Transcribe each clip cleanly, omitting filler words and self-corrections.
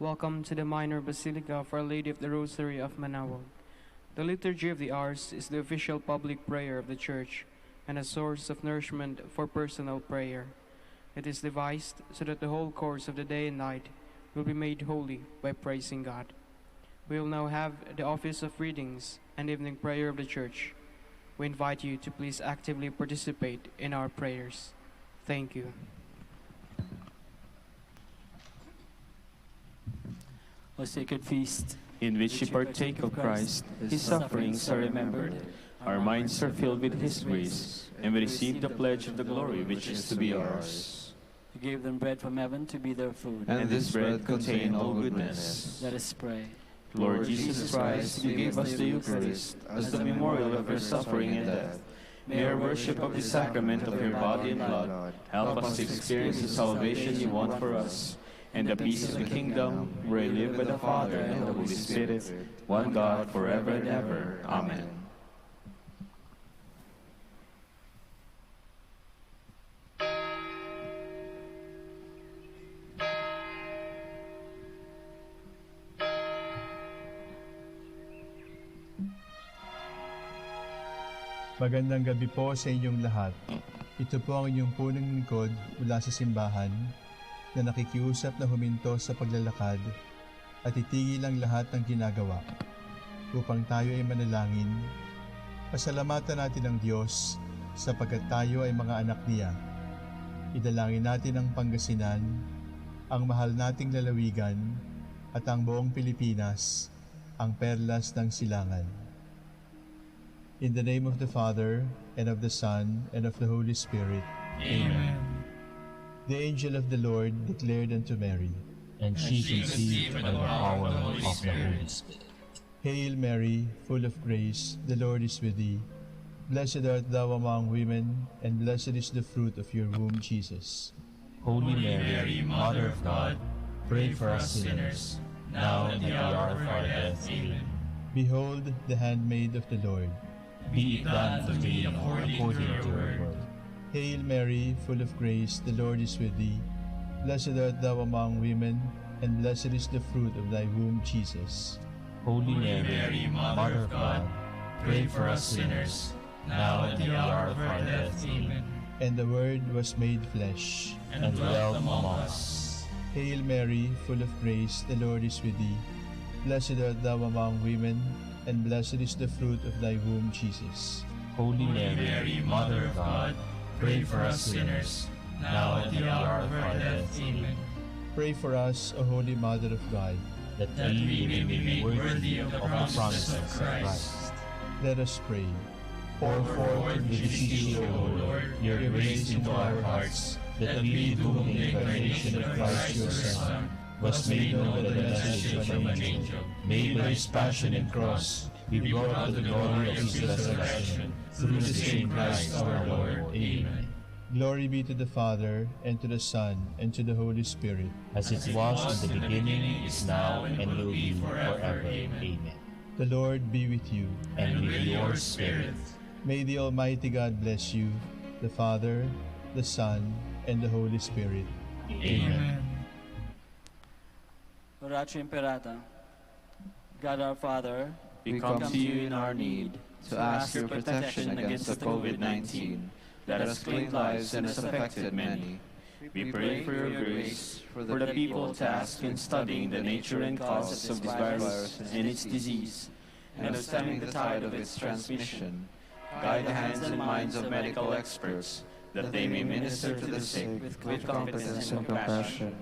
Welcome to the Minor Basilica of Our Lady of the Rosary of Manaoag. The Liturgy of the Hours is the official public prayer of the Church and a source of nourishment for personal prayer. It is devised so that the whole course of the day and night will be made holy by praising God. We will now have the office of readings and evening prayer of the Church. We invite you to please actively participate in our prayers. Thank you. O sacred feast, in which we partake of Christ, His sufferings are remembered. Our minds are filled with His grace, and we receive the pledge of the glory which is to be ours. You gave them bread from heaven to be their food. And this bread contained all goodness. Let us pray. Lord Jesus Christ, you gave us the Eucharist as the memorial of your suffering and death. May our worship of the sacrament of your body and blood help us to experience the salvation you want for us, and the peace of the kingdom, where you live with the Father and the Holy Spirit, one God, forever and ever. Amen. Magandang gabi po sa inyong lahat. Ito po ang inyong punong lingkod mula sa simbahan na nakikiusap na huminto sa paglalakad at itigil ang lahat ng ginagawa upang tayo ay manalangin. Pasalamatan natin ang Diyos sapagkat tayo ay mga anak niya. Idalangin natin ang Pangasinan, ang mahal nating lalawigan at ang buong Pilipinas, ang perlas ng silangan. In the name of the Father, and of the Son, and of the Holy Spirit. Amen. The angel of the Lord declared unto Mary, And she conceived by the power of the Holy Spirit. Hail Mary, full of grace, the Lord is with thee. Blessed art thou among women, and blessed is the fruit of your womb, Jesus. Holy Mary, Mother of God, pray for us sinners, now and at the hour of our death. Amen. Behold, the handmaid of the Lord. Be it done to me according to your word. Hail Mary, full of grace, the Lord is with thee. Blessed art thou among women, and blessed is the fruit of thy womb, Jesus. Holy Mary, Mother of God, pray for us sinners, now and at the hour of our death. Amen. And the Word was made flesh, and dwelt among us. Hail Mary, full of grace, the Lord is with thee. Blessed art thou among women, and blessed is the fruit of thy womb, Jesus. Holy Mary, Mother of God, pray for us sinners, now and at the hour of our death. Amen. Pray for us, O Holy Mother of God, that we may be made worthy of the promises of Christ. Let us pray. Pour forth with beseech you, O Lord, your grace into our hearts, that we, to whom the incarnation of Christ your Son was made known by the message of an angel, made by his passion and cross, be brought to the glory of his resurrection, through the same Christ our Lord. Amen. Glory be to the Father, and to the Son, and to the Holy Spirit. As it was in the beginning, is now, and will be forever. Amen. The Lord be with you. And with your spirit. May the Almighty God bless you, the Father, the Son, and the Holy Spirit. Amen. Oratio Imperata. God our Father, We come to you in our need to ask your protection against the COVID-19 that has claimed lives and has affected many. We pray for your grace for the people tasked in studying the nature and causes of this virus and its disease, and of stemming the tide of its transmission. Guide the hands and minds of medical experts, that they may minister to the sick with competence and compassion,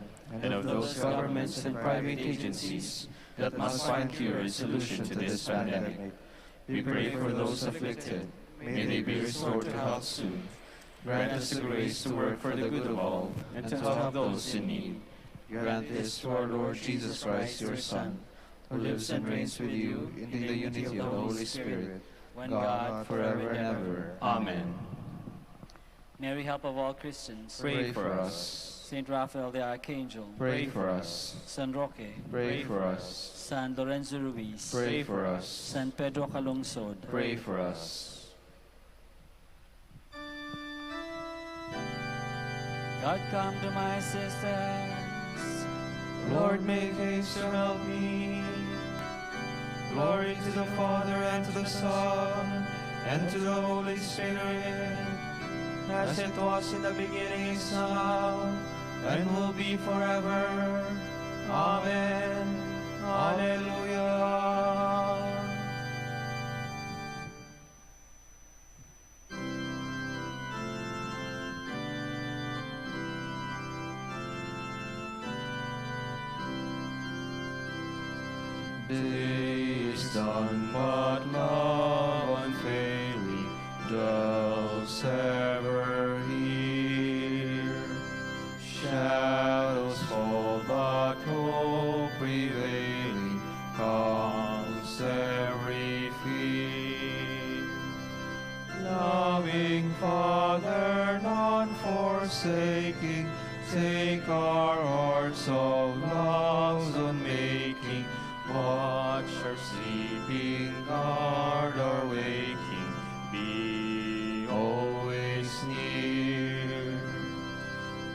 and of those governments and private agencies that must find cure and solution to this pandemic. We pray for those afflicted. May they be restored to health soon. Grant us the grace to work for the good of all, and to help those in need. Grant this to our Lord Jesus Christ, your Son, who lives and reigns with you in the unity of the Holy Spirit, one God, forever and ever. Amen. Mary, help of all Christians, Pray for us. Saint Raphael the Archangel, Pray for us. San Roque, Pray for us. San Lorenzo Ruiz, Pray for us. San Pedro Calungsod, Pray for us. God come to my assistance. Lord, make haste to help me. Glory to the Father, and to the Son, and to the Holy Spirit, as it was in the beginning, is now, and will be forever. Amen. Alleluia. Day is done, but love unfailing dwells ever here. Shadows fall, but hope prevailing calms every fear. Loving Father, non-forsaking, take our hearts of love's unmaking. Watch our sleeping, guard our waking, be always near.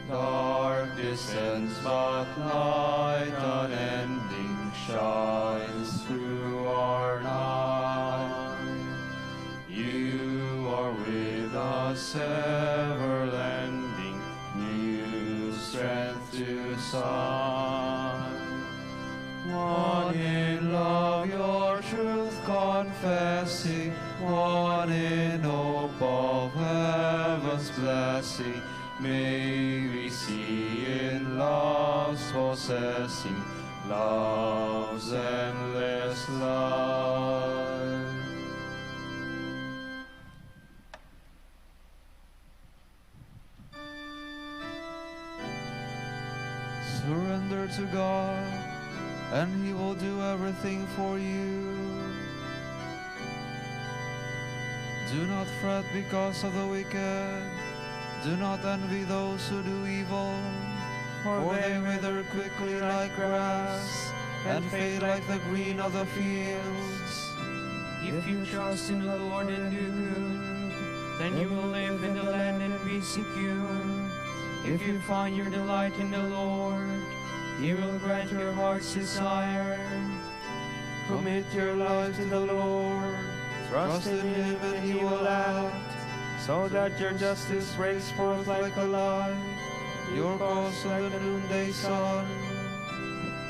Dark descends, but light unending shines through our night. You are with us, ever lending new strength to sign. One in love, your truth confessing, one in hope of heaven's blessing. May we see in love's possessing, love's endless life. Surrender to God, and He will do everything for you. Do not fret because of the wicked. Do not envy those who do evil, for they wither quickly like grass, and fade like the green of the fields. If you trust in the Lord and do good, then you will live in the land and be secure. If you find your delight in the Lord, He will grant your heart's desire. Commit your life to the Lord, trust in Him and He will act, so that your justice breaks forth like a light, your cause like the noonday sun.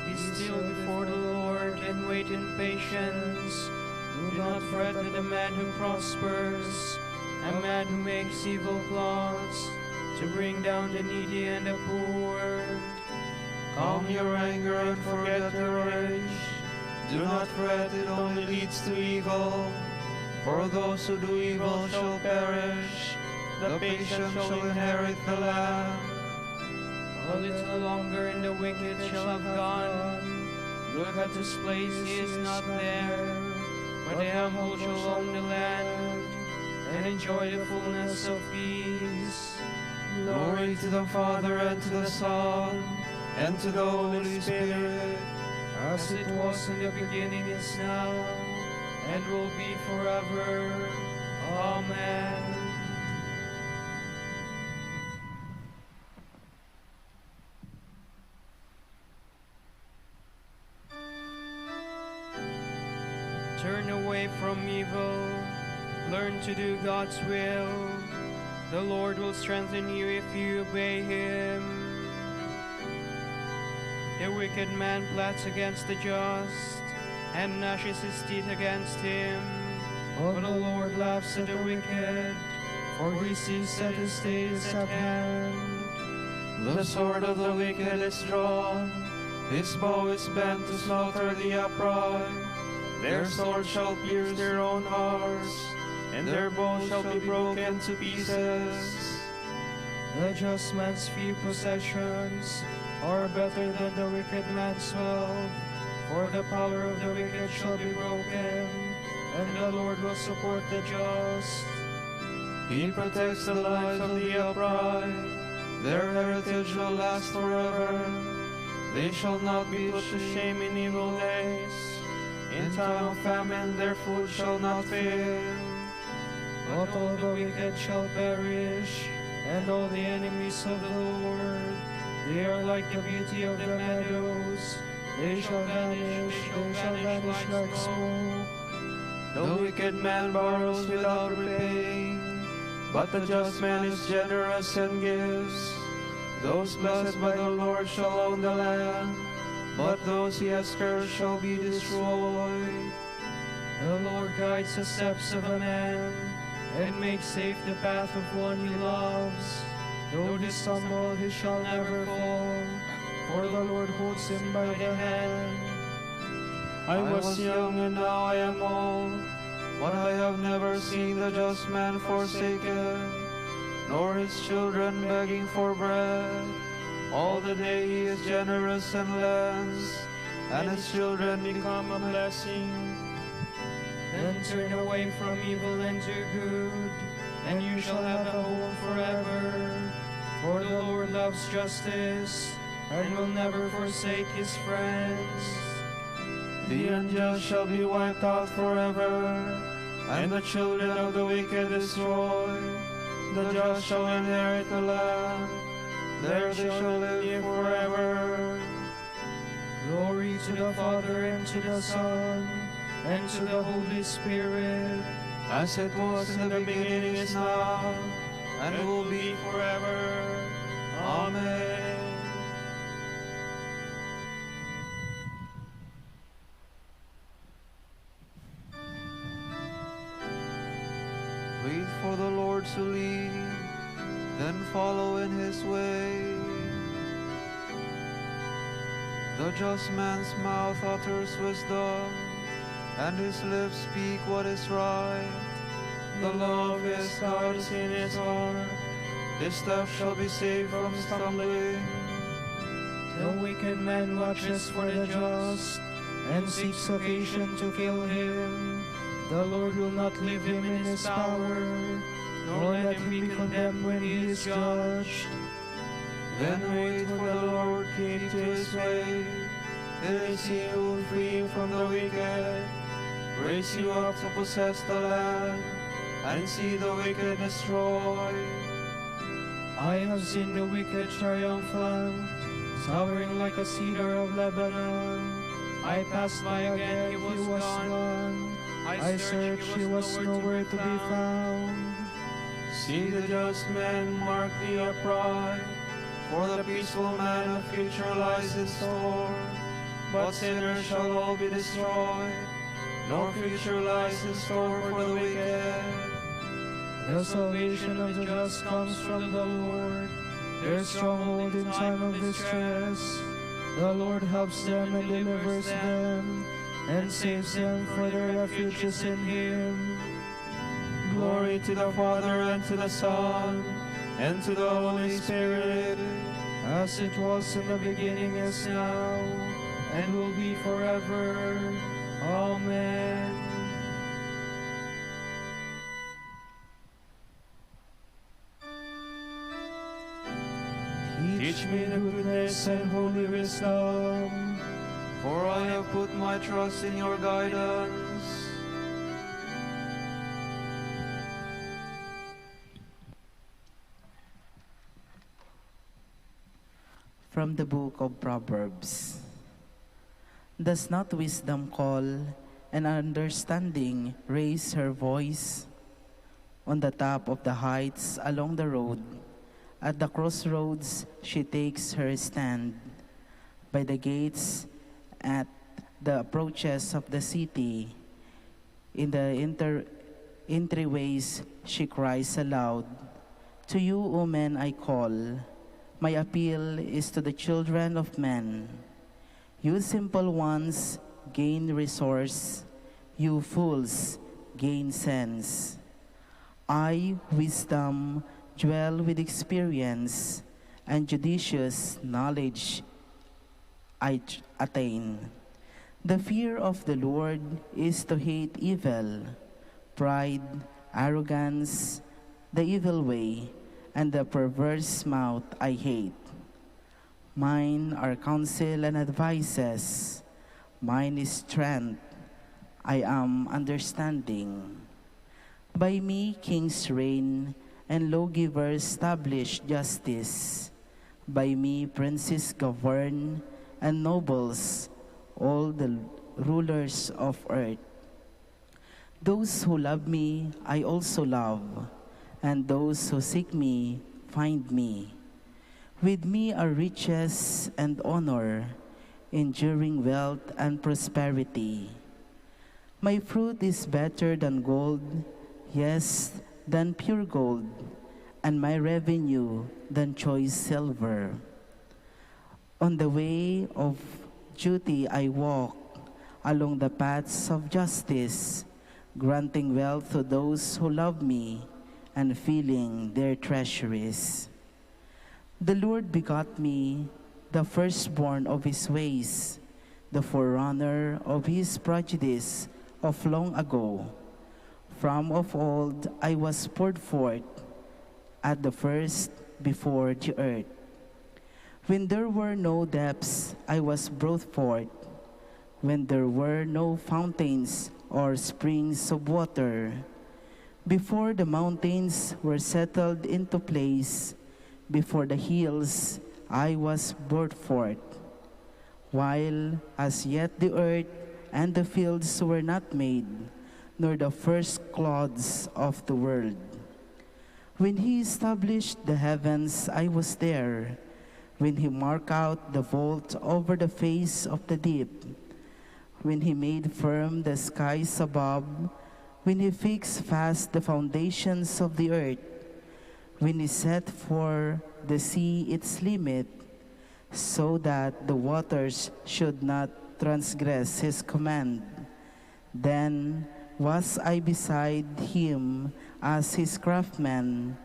Be still before the Lord and wait in patience. Do not fret at the man who prospers, a man who makes evil plots, to bring down the needy and the poor. Calm your anger and forget your rage. Do not fret, it only leads to evil. For those who do evil shall perish. The patient shall inherit the land. A little longer and the wicked shall have gone. Look at this place, he is not there. But the humble shall own the land, and enjoy the fullness of peace. Glory to the Father, and to the Son, and to the Holy Spirit, as it was in the beginning, is now, and will be forever. Amen. Turn away from evil, learn to do God's will. The Lord will strengthen you if you obey Him. The wicked man plots against the just, and gnashes his teeth against him. But the Lord laughs at the wicked, for He sees that His day is at hand. The sword of the wicked is drawn, his bow is bent to slaughter the upright. Their sword shall pierce their own hearts, and their bow shall be broken to pieces. The just man's few possessions are better than the wicked man's wealth, for the power of the wicked shall be broken, and the Lord will support the just. He protects the lives of the upright, their heritage will last forever. They shall not be put to shame in evil days. In time of famine their food shall not fail. But all the wicked shall perish, and all the enemies of the Lord They are like the beauty of the meadows. They shall vanish like smoke. The wicked man borrows without repaying, but the just man is generous and gives. Those blessed by the Lord shall own the land, but those he has cursed shall be destroyed. The Lord guides the steps of a man, and makes safe the path of one he loves. Though he stumble, he shall never fall, for the Lord holds him by the hand. I was young and now I am old, but I have never seen the just man forsaken, nor his children begging for bread. All the day he is generous and lends, and his children become a blessing. Then turn away from evil and do good, and you shall have a home forever. For the Lord loves justice, and will never forsake his friends. The unjust shall be wiped out forever, and the children of the wicked destroyed. The just shall inherit the land, there they shall live forever. Glory to the Father, and to the Son, and to the Holy Spirit, as it was in the beginning, is now, and will be forever. Amen. Wait for the Lord to lead, then follow in his way. The just man's mouth utters wisdom, and his lips speak what is right. The law of his God is in his heart, his steps shall be saved from stumbling. the wicked man watches for the just, and seeks occasion to kill him. The Lord will not leave him in his power, nor let him be condemned when he is judged. Then wait for the Lord, keep to his way. It is he who will free you from the wicked, raise you up to possess the land, and see the wicked destroyed. I have seen the wicked triumphant, towering like a cedar of Lebanon. I passed by again, he was gone. I searched, he was nowhere to be found. See the just man, mark the upright, for the peaceful man a future lies in store. But sinners shall all be destroyed, nor future lies in store for the wicked. The salvation of the just comes from the Lord, their stronghold in time of distress. The Lord helps them and delivers them, and saves them, for their refuge is in him. Glory to the Father, and to the Son, and to the Holy Spirit, as it was in the beginning, is now, and will be forever. Amen. teach me the goodness and holy wisdom, for I have put my trust in your guidance. From the book of Proverbs. Does not wisdom call, and understanding raise her voice? On the top of the heights along the road, at the crossroads she takes her stand. By the gates, at the approaches of the city, in the entryways she cries aloud, "To you, O men, I call. My appeal is to the children of men. You simple ones, gain resource. You fools, gain sense. I, wisdom, dwell with experience, and judicious knowledge I attain. The fear of the Lord is to hate evil, pride, arrogance, the evil way, and the perverse mouth I hate. Mine are counsel and advices. Mine is strength. I am understanding. By me kings reign, and lawgivers establish justice. By me princes govern, and nobles, all the rulers of earth. Those who love me, I also love, and those who seek me, find me. With me are riches and honor, enduring wealth and prosperity. My fruit is better than gold, yes, than pure gold, and my revenue than choice silver. On the way of duty I walk, along the paths of justice, granting wealth to those who love me and filling their treasuries. The Lord begot me, the firstborn of his ways, the forerunner of his prejudice of long ago. From of old I was poured forth, at the first before the earth. When there were no depths, I was brought forth, when there were no fountains or springs of water. Before the mountains were settled into place, before the hills I was brought forth. While as yet the earth and the fields were not made, nor the first clods of the world. When he established the heavens, I was there. When he marked out the vault over the face of the deep. When he made firm the skies above. When he fixed fast the foundations of the earth. When he set for the sea its limit, so that the waters should not transgress his command. Then was I beside him as his craftsman,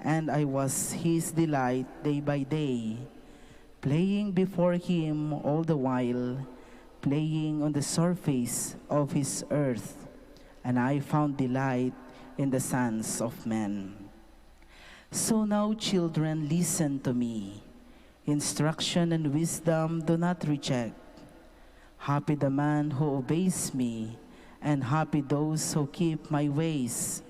and I was his delight day by day, playing before him all the while, playing on the surface of his earth, and I found delight in the sons of men. So now, children, listen to me. Instruction and wisdom do not reject. Happy the man who obeys me, and happy those who keep my ways.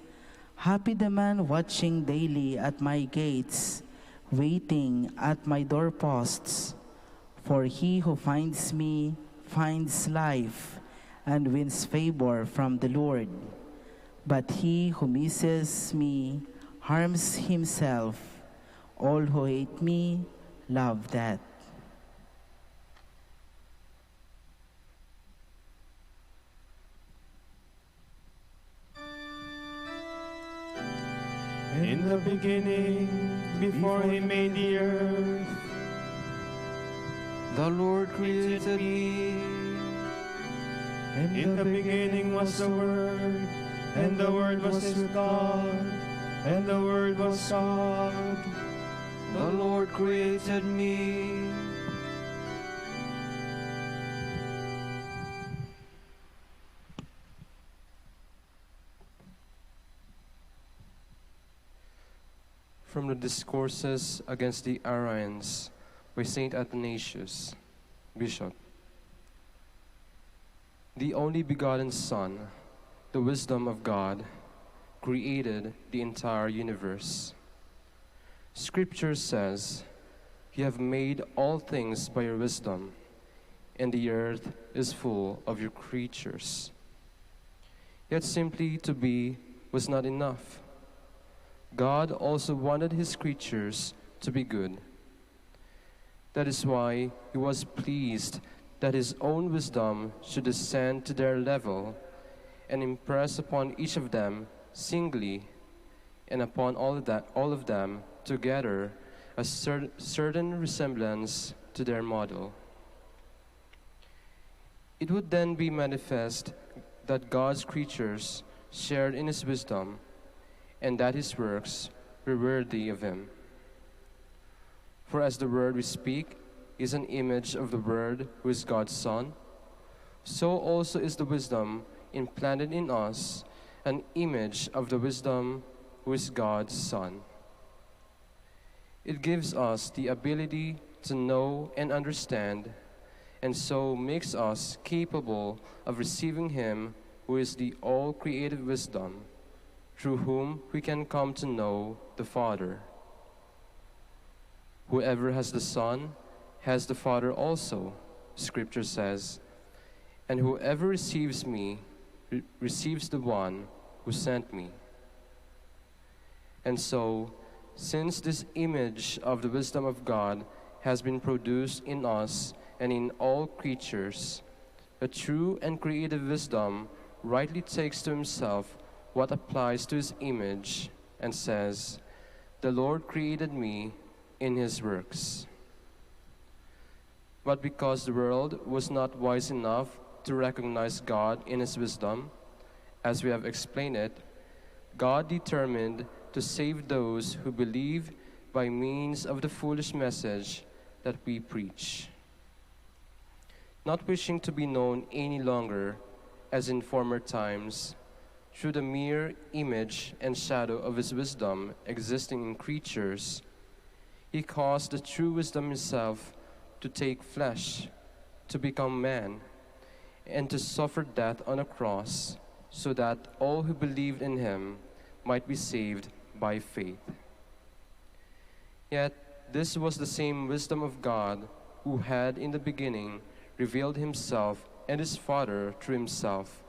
Happy the man watching daily at my gates, waiting at my doorposts. For he who finds me finds life, and wins favor from the Lord. But he who misses me harms himself. All who hate me love that. In the beginning, before he made the earth, The Lord created me. in the beginning was the Word, and the Word was with God, and the Word was God. The Lord created me. From the Discourses against the Arians by Saint Athanasius, Bishop. The only begotten Son, the wisdom of God, created the entire universe. Scripture says, "You have made all things by your wisdom, and the earth is full of your creatures." Yet simply to be was not enough. God also wanted his creatures to be good. That is why he was pleased that his own wisdom should descend to their level and impress upon each of them singly, and upon all of them together, a certain resemblance to their model. It would then be manifest that God's creatures shared in his wisdom, and that his works were worthy of him. For as the word we speak is an image of the Word who is God's Son, so also is the wisdom implanted in us an image of the wisdom who is God's Son. It gives us the ability to know and understand, and so makes us capable of receiving him who is the all-creative wisdom, through whom we can come to know the Father. Whoever has the Son has the Father also, Scripture says. And whoever receives me receives the one who sent me. And so, since this image of the wisdom of God has been produced in us and in all creatures, a true and creative wisdom rightly takes to himself what applies to his image and says, "The Lord created me in his works." But because the world was not wise enough to recognize God in his wisdom, as we have explained it, God determined to save those who believe by means of the foolish message that we preach. Not wishing to be known any longer, as in former times, through the mere image and shadow of his wisdom existing in creatures, he caused the true wisdom himself to take flesh, to become man, and to suffer death on a cross, so that all who believed in him might be saved by faith. Yet this was the same wisdom of God who had in the beginning revealed himself and his Father through himself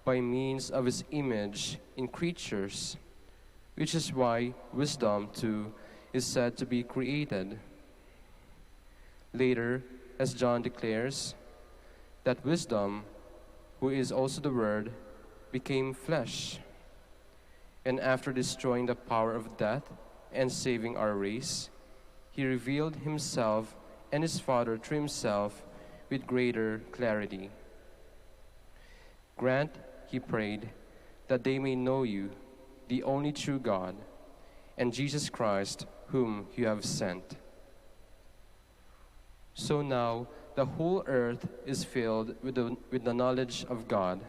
by means of his image in creatures, which is why wisdom too is said to be created. Later, as John declares, that wisdom, who is also the Word, became flesh, and after destroying the power of death and saving our race, he revealed himself and his Father through himself with greater clarity. Grant, he prayed, that they may know you, the only true God, and Jesus Christ, whom you have sent. So now the whole earth is filled with the knowledge of God,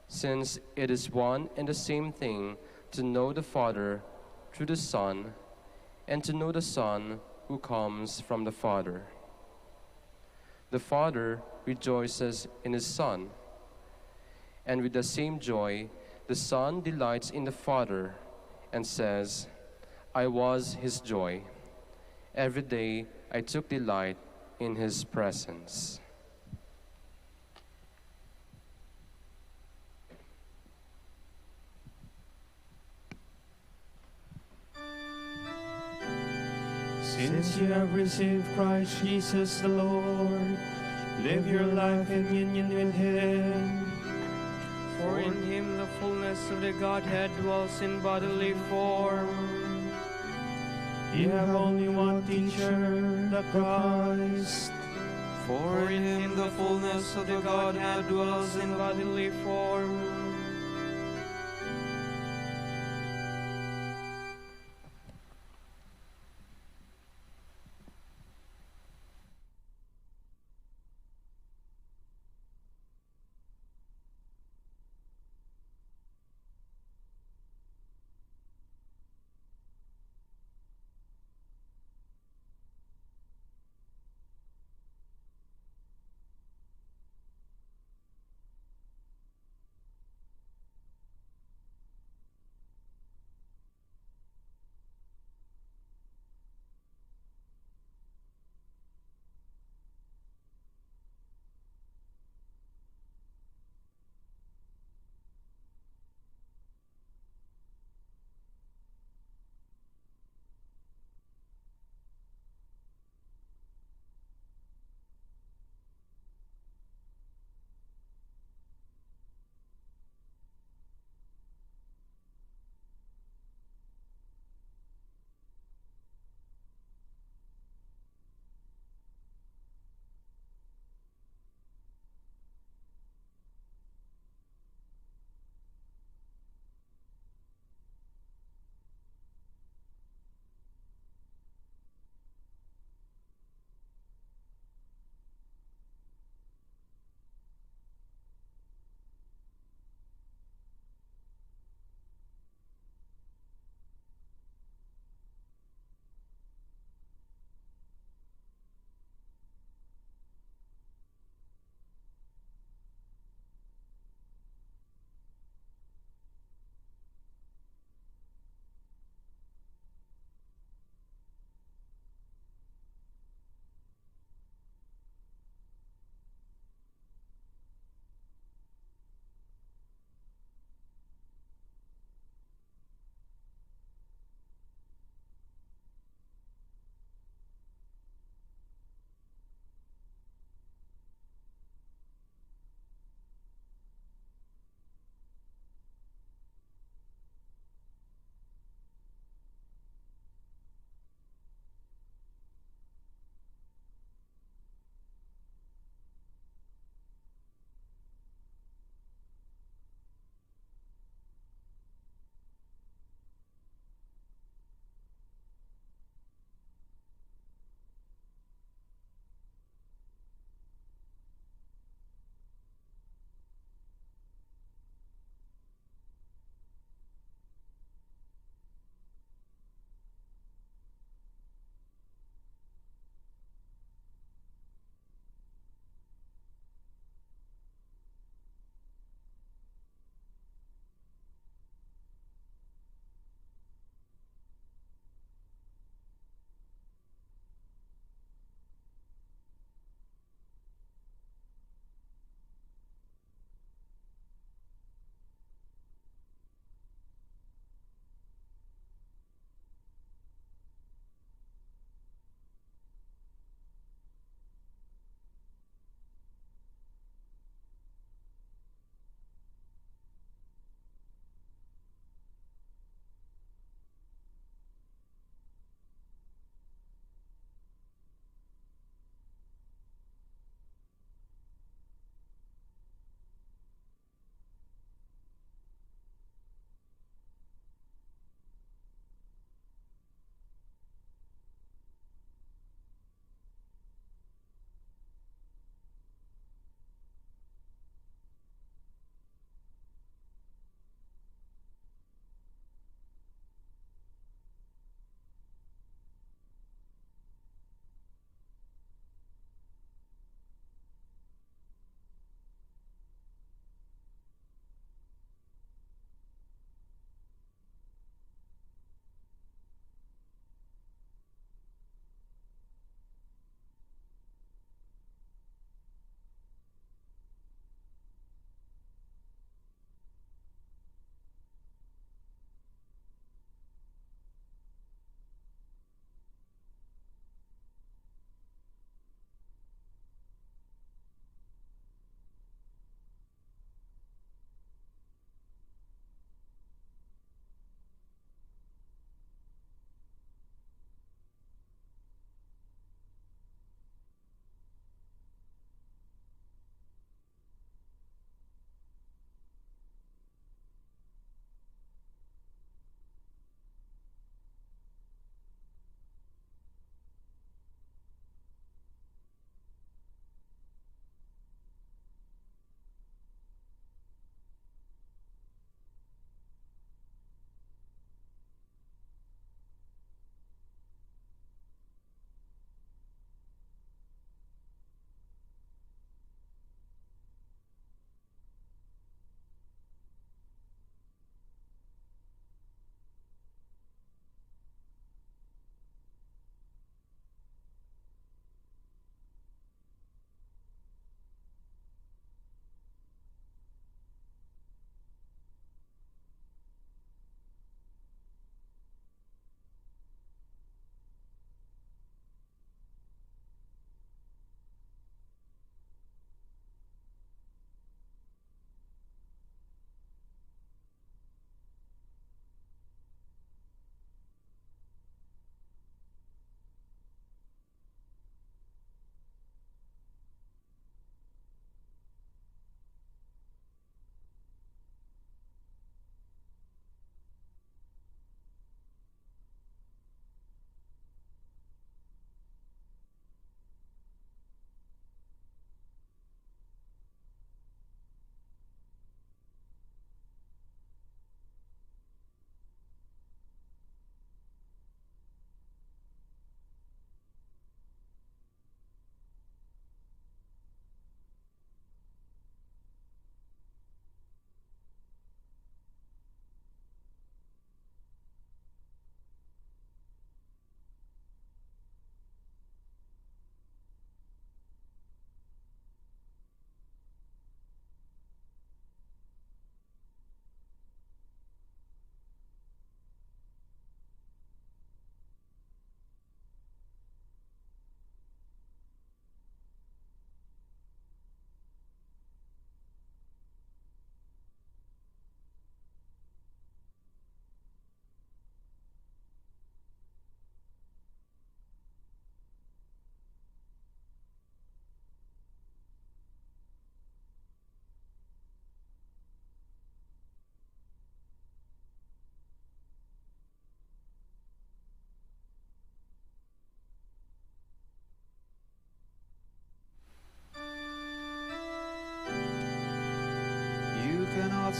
since it is one and the same thing to know the Father through the Son, and to know the Son who comes from the Father. The Father rejoices in his Son, and with the same joy, the Son delights in the Father and says, "I was his joy. Every day I took delight in his presence." Since you have received Christ Jesus the Lord, live your life in union with him. For in him the fullness of the Godhead dwells in bodily form. You have only one teacher, the Christ. For in him the fullness of the Godhead dwells in bodily form.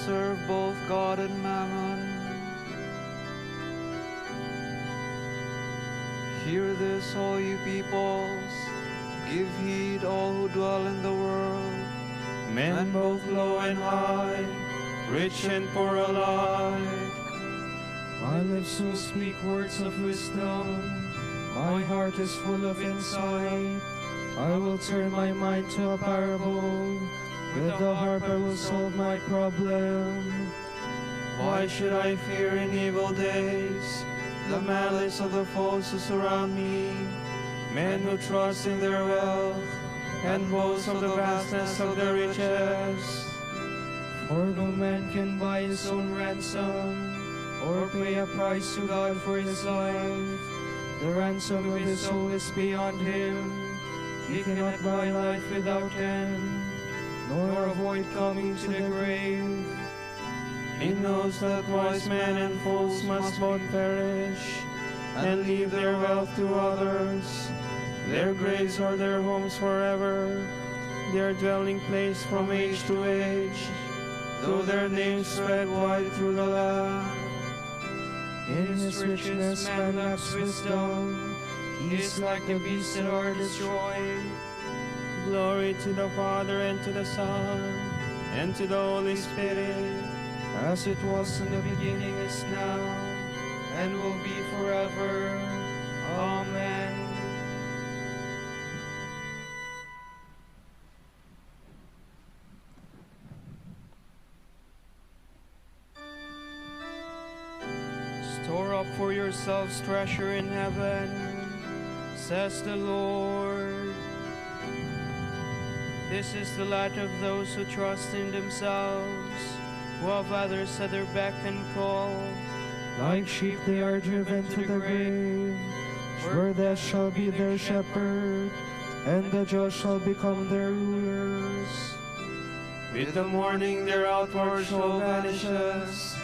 serve both God and mammon. Hear this, all you peoples, give heed, all who dwell in the world, men both low and high, rich and poor alike. My lips will speak words of wisdom, my heart is full of insight. I will turn my mind to a parable, with the harp I will solve my problem. Why should I fear in evil days the malice of the foes who surround me, men who trust in their wealth and boast of the vastness of their riches? For no man can buy his own ransom, or pay a price to God for his life. The ransom of his soul is beyond him. He cannot buy life without end, nor avoid coming to the grave. He knows that wise men and fools must both perish, and leave their wealth to others. Their graves are their homes forever, their dwelling place from age to age, though their names spread wide through the land. In his richness man lacks wisdom, he is like the beasts that are destroyed. Glory to the Father, and to the Son, and to the Holy Spirit, as it was in the beginning, is now, and will be forever. Amen. Store up for yourselves treasure in heaven, says the Lord. This is the lot of those who trust in themselves, who have others at their beck and call. Like sheep they are driven to the grave, where death shall be their shepherd, and the just shall become their rulers. with the morning their outward show vanishes,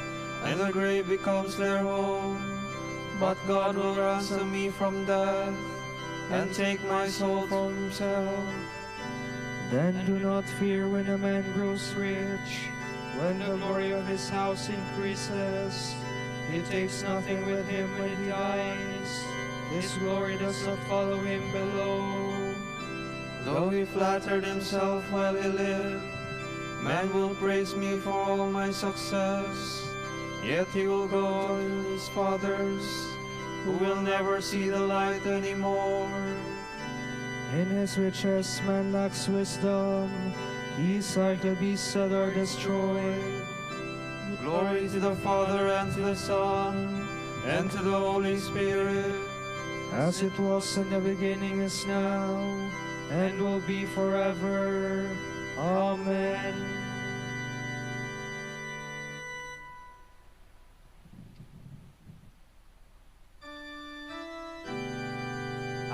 and the grave becomes their home. But God will ransom me from death, and take my soul from himself. Then do not fear when a man grows rich, when the glory of his house increases. He takes nothing with him when he dies. His glory does not follow him below. Though he flattered himself while he lived, man will praise me for all my success. Yet he will go to his fathers, who will never see the light anymore. In his riches man lacks wisdom. He is like the beasts that are destroyed. Glory to the Father, and to the Son, and to the Holy Spirit, as it was in the beginning, is now, and will be forever. Amen.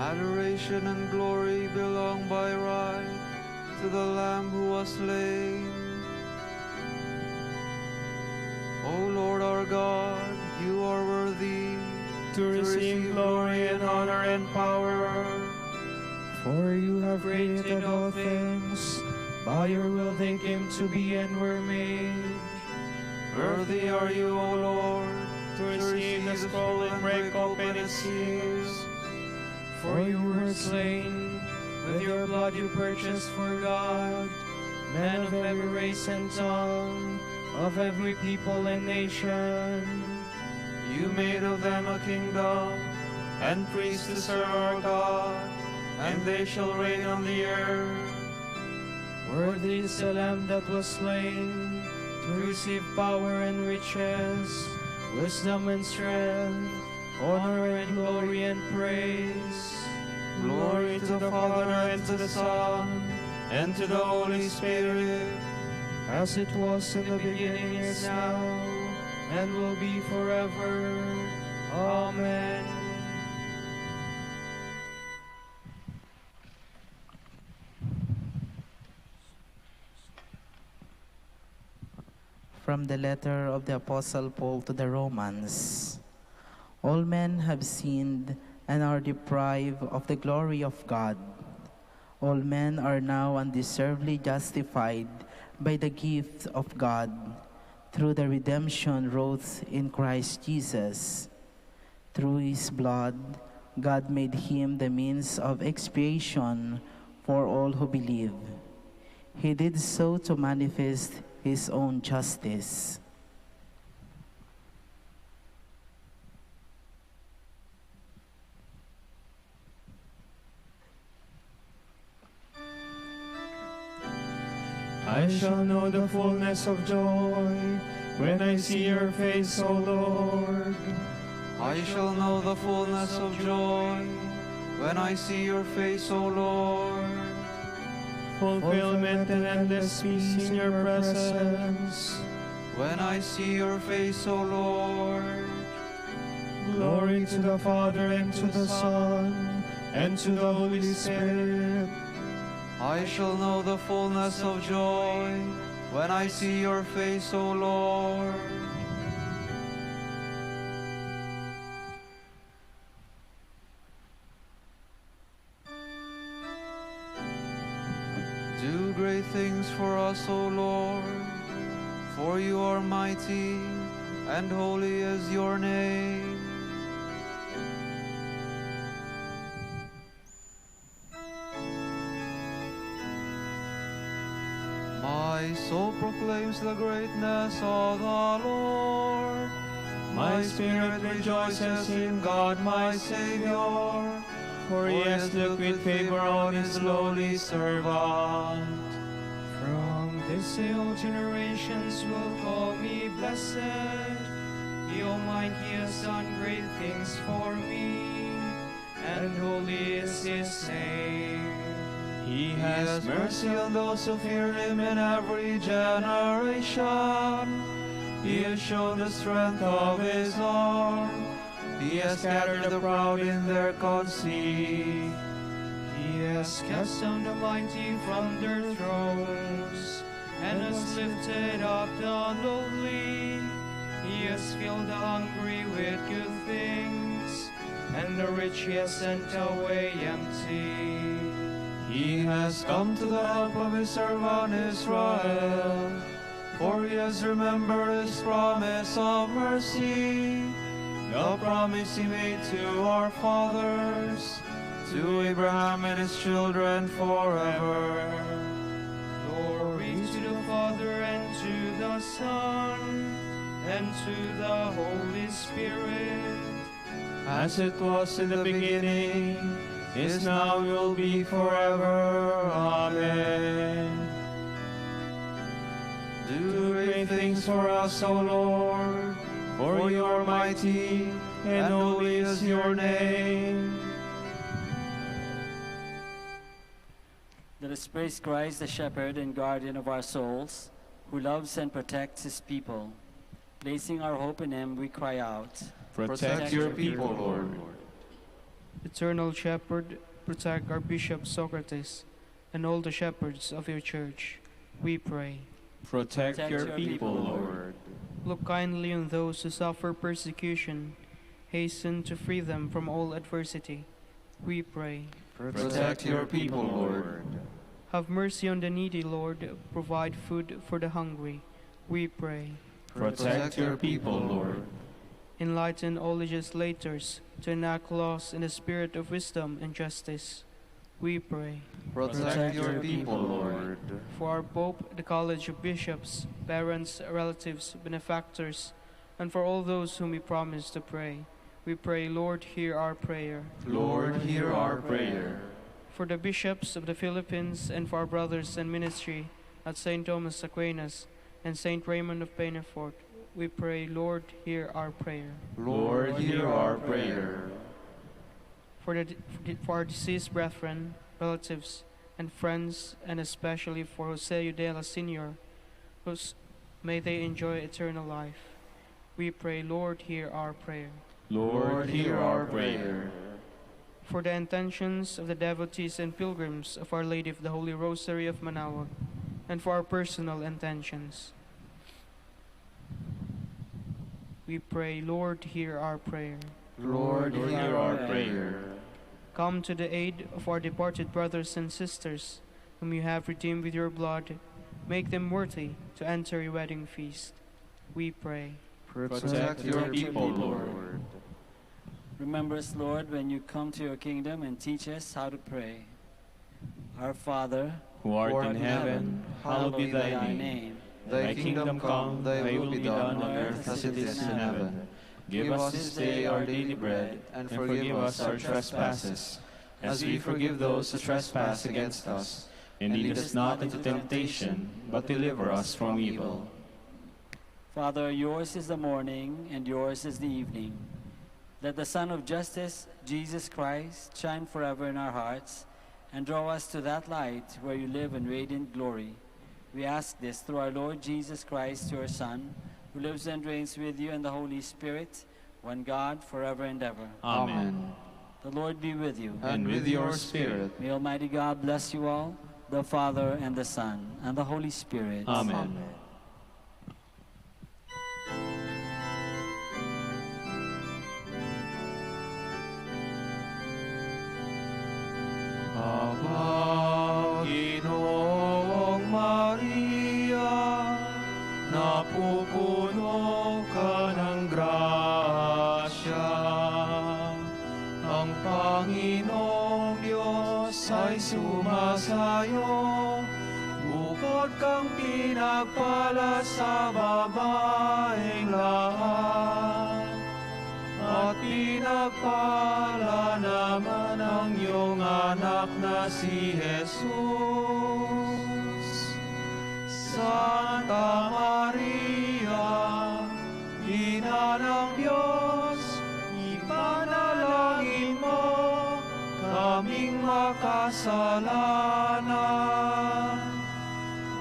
adoration and glory belong by right to the Lamb who was slain. O Lord our God, you are worthy To receive glory and honor and power. For you have created all things. By your will they came to be and were made. Worthy are you, O Lord, To receive the scroll and break open its seals. For you were slain, with your blood you purchased for God men of every race and tongue, of every people and nation. you made of them a kingdom, and priests to serve our God, and they shall reign on the earth. Worthy is the Lamb that was slain, to receive power and riches, wisdom and strength, honor and glory and praise. Glory to the Father, and to the Son, and to the Holy Spirit, as it was in the beginning, is now, and will be forever. Amen. From the letter of the Apostle Paul to the Romans. All men have sinned and are deprived of the glory of God. All men are now undeservedly justified by the gift of God through the redemption wrought in Christ Jesus. Through his blood, God made him the means of expiation for all who believe. He did so to manifest his own justice. I shall know the fullness of joy when I see your face, O Lord. I shall know the fullness of joy when I see your face, O Lord. Fulfillment and endless peace in your presence. When I see your face, O Lord. Glory to the Father, and to the Son, and to the Holy Spirit. I shall know the fullness of joy when I see your face, O Lord. Do great things for us, O Lord, for you are mighty, and holy is your name. My soul proclaims the greatness of the Lord. My spirit rejoices in God my Savior, for he has looked with favor on his lowly servant. From this day all generations will call me blessed. The Almighty has done great things for me, and holy is his name. He has mercy on those who fear him in every generation. He has shown the strength of his arm. He has scattered the proud in their conceit. He has cast down the mighty from their thrones, and has lifted up the lowly. He has filled the hungry with good things, and the rich he has sent away empty. He has come to the help of his servant Israel, for he has remembered his promise of mercy, the promise he made to our fathers, to Abraham and his children forever. Glory to the Father, and to the Son, and to the Holy Spirit, As it was in the beginning, is now, will be forever. Amen. Do great things for us, O Lord, for you are mighty, and holy is your name. Let us praise Christ, the shepherd and guardian of our souls, who loves and protects his people. Placing our hope in him, we cry out, Protect your people, Lord. Eternal Shepherd, protect our Bishop Socrates and all the shepherds of your church, we pray. Protect your people, Lord. Look kindly on those who suffer persecution. Hasten to free them from all adversity, we pray. Protect your people, Lord. Have mercy on the needy, Lord. Provide food for the hungry, we pray. Protect your people, Lord. Enlighten all legislators to enact laws in the spirit of wisdom and justice, we pray. Protect your people, Lord. For our Pope, the College of Bishops, parents, relatives, benefactors, and for all those whom we promise to pray, we pray, Lord, hear our prayer. Lord, hear our prayer. For the bishops of the Philippines, and for our brothers in ministry at St. Thomas Aquinas and St. Raymond of Penafort, we pray, Lord, hear our prayer. Lord, hear our prayer. For our deceased brethren, relatives, and friends, and especially for Jose Udela Sr., may they enjoy eternal life, we pray, Lord, hear our prayer. Lord, hear our prayer. For the intentions of the devotees and pilgrims of Our Lady of the Holy Rosary of Manaoag, and for our personal intentions, we pray, Lord, hear our prayer. Lord, hear our prayer. Come to the aid of our departed brothers and sisters, whom you have redeemed with your blood. Make them worthy to enter your wedding feast, We pray. Protect your people, Lord. Remember us, Lord, when you come to your kingdom and teach us how to pray. Our Father, Who art in heaven, hallowed be thy name. Thy kingdom come, thy will be done on earth as it is in heaven. Give us this day our daily bread, and forgive us our trespasses, as we forgive those who trespass against us. And lead us not into temptation, but deliver us from evil. Father, yours is the morning, and yours is the evening. Let the Son of Justice, Jesus Christ, shine forever in our hearts, and draw us to that light where you live in radiant glory. We ask this through our Lord Jesus Christ, your Son, who lives and reigns with you and the Holy Spirit, one God, forever and ever. Amen. The Lord be with you. And with your spirit. May Almighty God bless you all, the Father and the Son and the Holy Spirit. Amen. Aba, Ginoong Maria, napupuno ka ng grasya. Ang Panginoong Diyos ay sumasayo, bukod kang pinagpala sa babaeng lahat. At pinagpala naman ang iyong anak na si Jesus. Santa Maria, Ina ng Diyos, ipanalangin mo kaming makasalanan,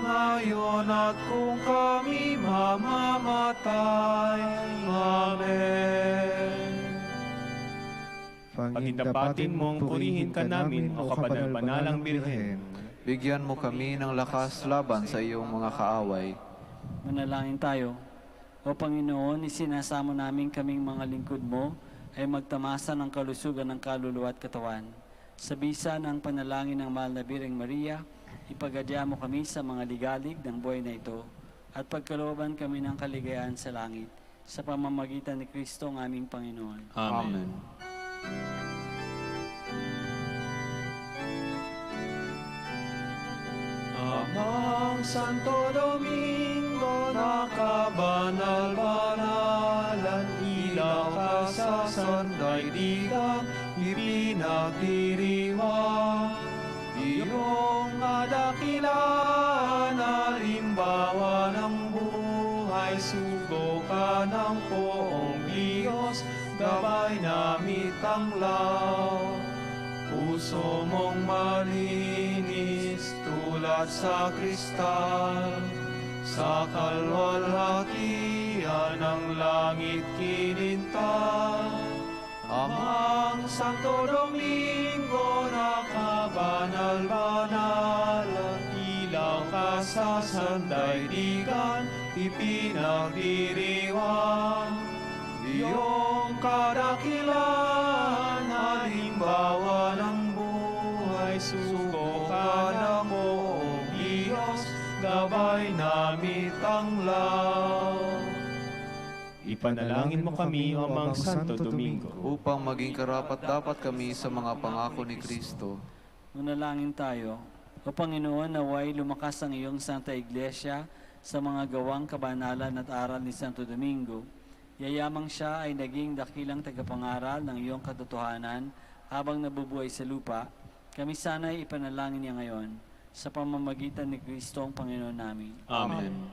ngayon at kung kami mamamatay. Amen. Pagindapatin mong purihin ka namin, o kabanal-banalang Birhen. Bigyan mo kami ng lakas laban sa iyong mga kaaway. Manalangin tayo. O Panginoon, isinasamo namin kaming mga lingkod mo ay magtamasa ng kalusugan ng kaluluwa at katawan. Sa bisa ng panalangin ng mahal na Birheng Maria, ipagadya mo kami sa mga ligalig ng buhay na ito at pagkalooban kami ng kaligayahan sa langit sa pamamagitan ni Kristo ang aming Panginoon. Amen. Amang Santo Domingo, nakabanal-banalan, ilaw ka sa sandaigdigan, ipinagdiriwang. Iyong kadakilaan, halimbawa ng buhay, sugo ka ng poong Diyos, gabay na mitanglaw. Puso mong malinis tulad sa kristal, sa kalwalhatian ng langit kinintal. Amang Santo Domingo, nakabanal-banalan, ilaw ka sa sandaigdigan, ipinagdiriwang. Iyong kadakilaan, halimbawa ng buhay, sugo ka ng poong Diyos, gabay na mitanglaw. Ipanalangin mo kami, O Amang Santo Domingo, upang maging karapat-dapat kami sa mga pangako ni Kristo. Manalangin tayo. O Panginoon, naway lumakas ang iyong Santa Iglesia sa mga gawang kabanalan at aral ni Santo Domingo. Yayamang siya ay naging dakilang tagapangaral ng iyong katotohanan habang nabubuhay sa lupa. Kami sana'y ipanalangin niya ngayon sa pamamagitan ni Kristo ang Panginoon namin. Amen.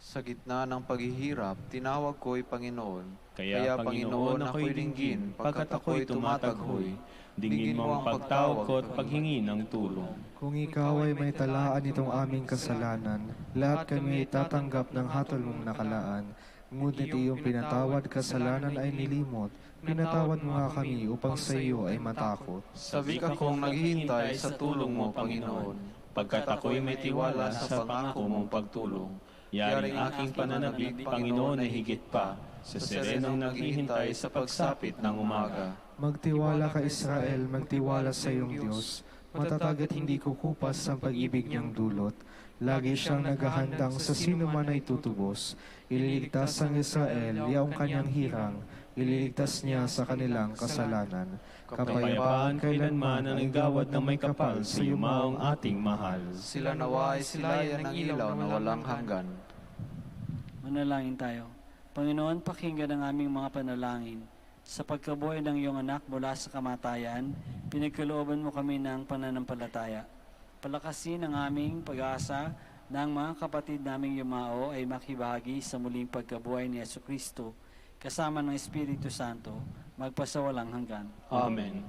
Sa gitna ng paghihirap, tinawag ko'y Panginoon. Kaya Panginoon, ako'y dinggin, pagkat ako'y tumataghoy. Dingin mo ang pagtawag ko at paghingi ng tulong. Kung ikaw ay may talaan itong aming kasalanan, lahat kami tatanggap ng hatol mong nakalaan. Ngunit iyong pinatawad kasalanan ay nilimot. Pinatawad mo nga kami upang sa iyo ay matakot. Sabik akong naghihintay sa tulong mo, Panginoon. Pagkat ako'y may tiwala sa pangako mong pagtulong. Yaring aking pananabik, Panginoon, ay higit pa sa serenong naghihintay sa pagsapit ng umaga. Magtiwala ka, Israel, magtiwala sa iyong Diyos. Matatag at hindi kukupas ang pag-ibig niyang dulot. Lagi siyang naghahandang sa sino man ay tutubos. Ililigtas ang Israel, yaong kanyang hirang. Ililigtas niya sa kanilang kasalanan. Kapayapaan kailanman ang igawad na may kapal sa yumaong ating mahal. Sila nawa ay silayan ng ilaw na walang hanggan. Manalangin tayo. Panginoon, pakinggan ang aming mga panalangin. Sa pagkabuhay ng iyong anak mula sa kamatayan, pinagkalooban mo kami ng pananampalataya. Palakasin ang aming pag-asa na ang mga kapatid naming yumao ay makibahagi sa muling pagkabuhay ni Jesucristo, kasama ng Espiritu Santo, magpasawalang hanggan. Amen.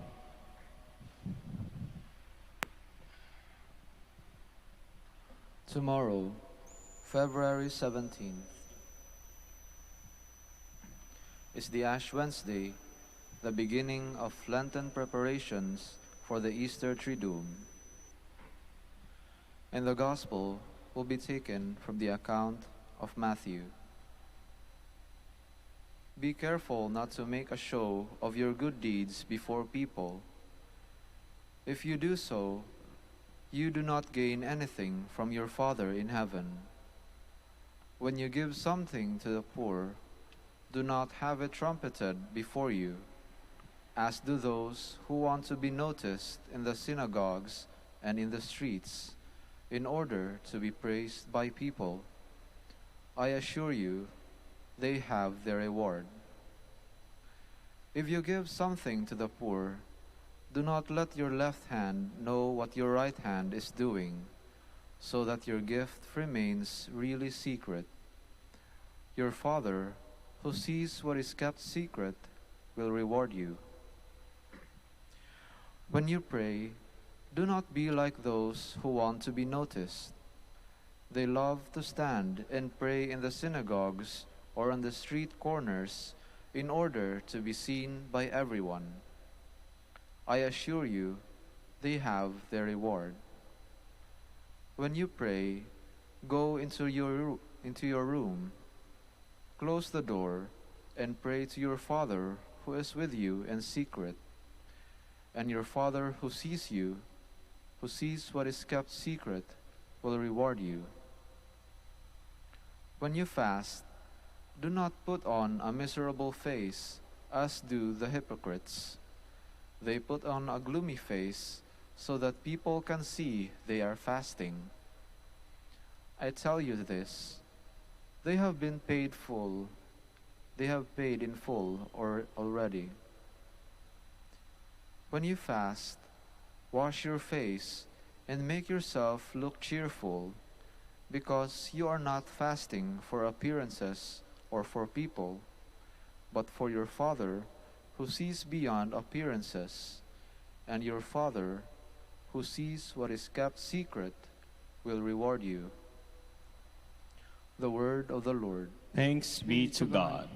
Tomorrow, February 17th, is the Ash Wednesday, the beginning of Lenten preparations for the Easter Triduum. And the Gospel will be taken from the account of Matthew. Be careful not to make a show of your good deeds before people. If you do so, you do not gain anything from your Father in heaven. When you give something to the poor, do not have it trumpeted before you, as do those who want to be noticed in the synagogues and in the streets, in order to be praised by people. I assure you, they have their reward. If you give something to the poor, do not let your left hand know what your right hand is doing, so that your gift remains really secret. Your Father, who sees what is kept secret, will reward you. When you pray, do not be like those who want to be noticed. They love to stand and pray in the synagogues or on the street corners in order to be seen by everyone. I assure you, they have their reward. When you pray, go into your room, close the door, and pray to your Father who is with you in secret. And your Father who sees you, who sees what is kept secret, will reward you. When you fast, do not put on a miserable face, as do the hypocrites. They put on a gloomy face, so that people can see they are fasting. I tell you this, they have paid in full already. When you fast, wash your face and make yourself look cheerful, because you are not fasting for appearances or for people, but for your Father who sees beyond appearances, and your Father who sees what is kept secret will reward you. The word of the Lord. Thanks be to God.